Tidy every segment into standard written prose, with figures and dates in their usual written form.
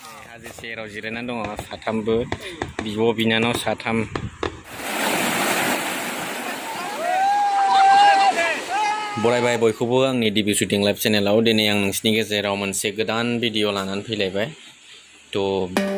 हाजो सेराव जिरायनानै दङ साथामबो बिब' बिनानाव साथाम बरायबाय बयखौबो आंनि डिबि शुटिं लाइभ चेनेलाव दिनै आं नोंसिनि गेजेराव मोनसे गोदान भिडिअ लानानै फैलायबाय थ'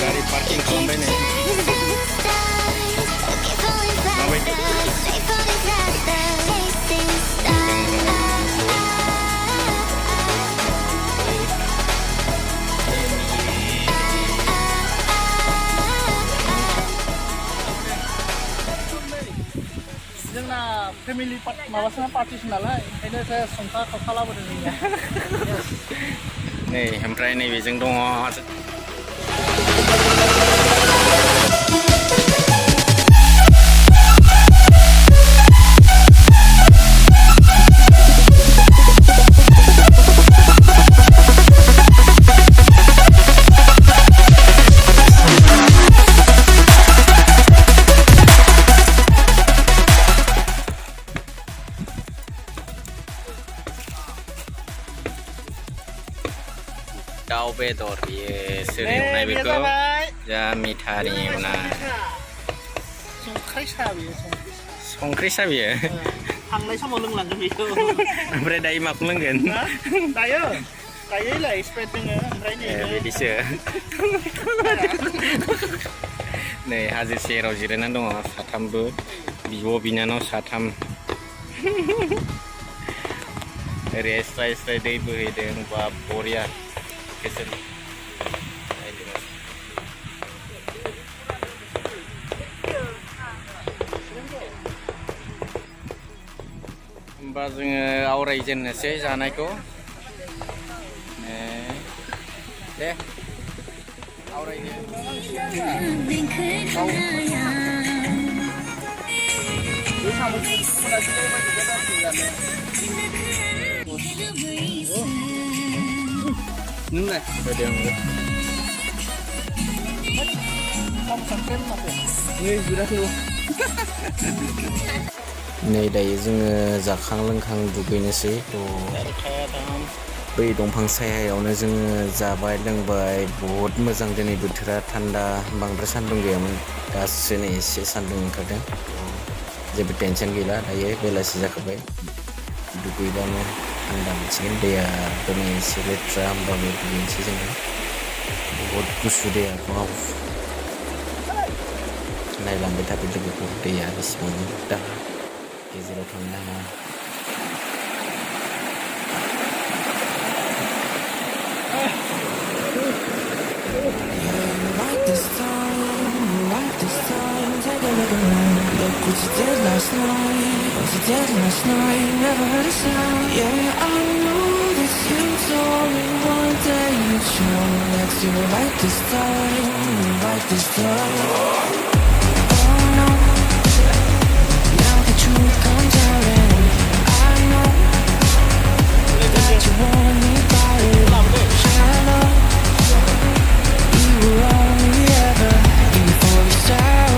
गाड़ी पार्किंग खालामबाय नै जोंना फेमिलि माबासो पार्टिसो नालाय ओंखायनो एसे संखा खावखा लाबोदों जोंनिया नै ओमफ्राय नैबेजों दङ दाउ बेदर बियो सोर एवनाय बेखौ जा मिथानि एवनाय संख्रि सा बियो संख्रि सा बियो थांनाय समाव लोंलांगोन बेखौ ओमफ्राय दायो माखौ लोंगोन दायो गायोलाय स्प्रेड दोङो ओमफ्राय बिदिसो नै हाजो सेराव जिरायनानै दङ साथामबो बिब' बिनानाव साथाम ओरै स्राय स्राय दै बोहैदों बा बरिया गोजोन होमबा जोङो आवरायजेननोसै जानायखौ दे आवरायनो नोंलाय होदों नै दायो जोङो जाखां लोंखां दुगैनोसै बै दंफां सायायावनो जोङो जाबाय लोंबाय बहुद मोजां दिनै बोथोरा थान्दा बांद्राय सान्दुं गैयामोन दासो नै एसे सान्दुं ओंखारदों जेबो टेनसन गैला दायो बेलासि जाखाबाय दुगैबानो थान्दा मोनसिगोन दैया दिनै एसे लेथ्रा होमबाबो दुगैनोसै जोङो बहुद गुसु दैया वाव नायलांबाय थाबाय लोगोफोर दैया बेसेबां दा गेजेराव थांनो हाया Take a look around. Look what you did last night. What you did last night. Never heard a sound. Yeah, I know that you told me one day you'd show that you were right this time. Right this time. Oh no. Now the truth comes out and I know that you want me by it. I know you were only ever in for yourself.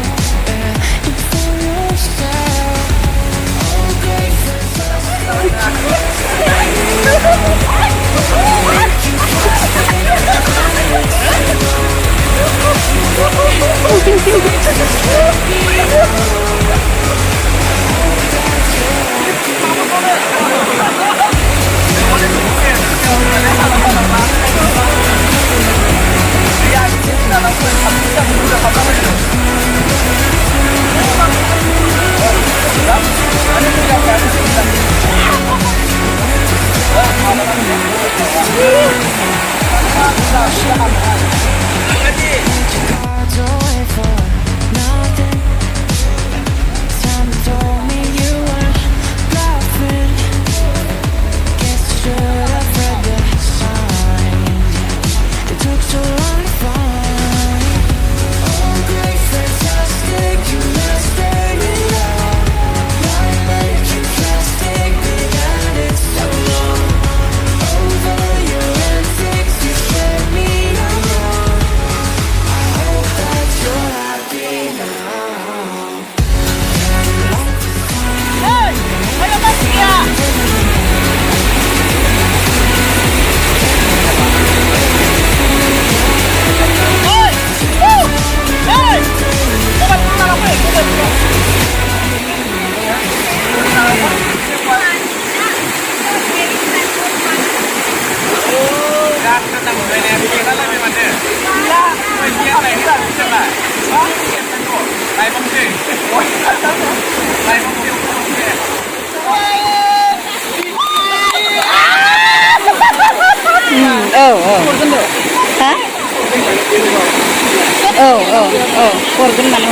hurgan mana